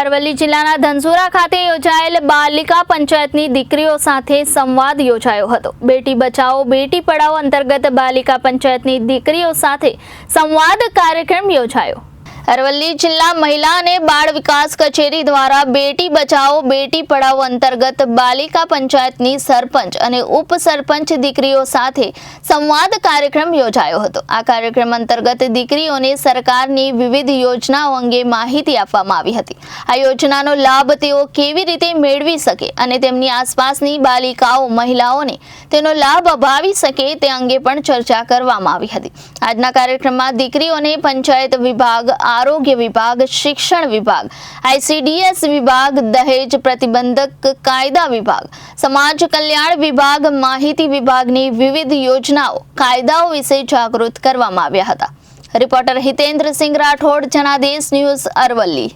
અરવલ્લી જિલ્લાના ધનસુરા ખાતે યોજાયેલ બાલિકા પંચાયતની દીકરીઓ સાથે સંવાદ યોજાયો હતો। બેટી બચાવો બેટી પઢાઓ અંતર્ગત બાલિકા પંચાયતની દીકરીઓ સાથે સંવાદ કાર્યક્રમ યોજાયો। અરવલ્લી જિલ્લા મહિલા અને બાળ વિકાસ કચેરી દ્વારા બેટી બચાવો બેટી પઢાઓ અંતર્ગત બાલિકા પંચાયતની સરપંચ અને ઉપસરપંચ દીકરીઓ સાથે સંવાદ કાર્યક્રમ યોજાયો હતો। આ કાર્યક્રમ અંતર્ગત દીકરીઓને સરકારની વિવિધ યોજનાઓ અંગે માહિતી આપવામાં આવી હતી। આ યોજનાનો લાભ તેઓ કેવી રીતે મેળવી શકે અને તેમની આસપાસની બાલિકાઓ મહિલાઓને તેનો લાભ અપાવી શકે તે અંગે પણ ચર્ચા કરવામાં આવી હતી। આજના કાર્યક્રમમાં દીકરીઓને પંચાયત વિભાગ, આરોગ્ય વિભાગ, શિક્ષણ વિભાગ, ICDS વિભાગ, દહેજ પ્રતિબંધક કાયદા વિભાગ, સમાજ કલ્યાણ વિભાગ, માહિતી વિભાગની વિવિધ યોજનાઓ, કાયદાઓ વિશે જાગૃત કરવામાં આવ્યા હતા। રિપોર્ટર હિતેન્દ્ર સિંહ રાઠોડ, જનાદેશ ન્યૂઝ, અરવલ્લી।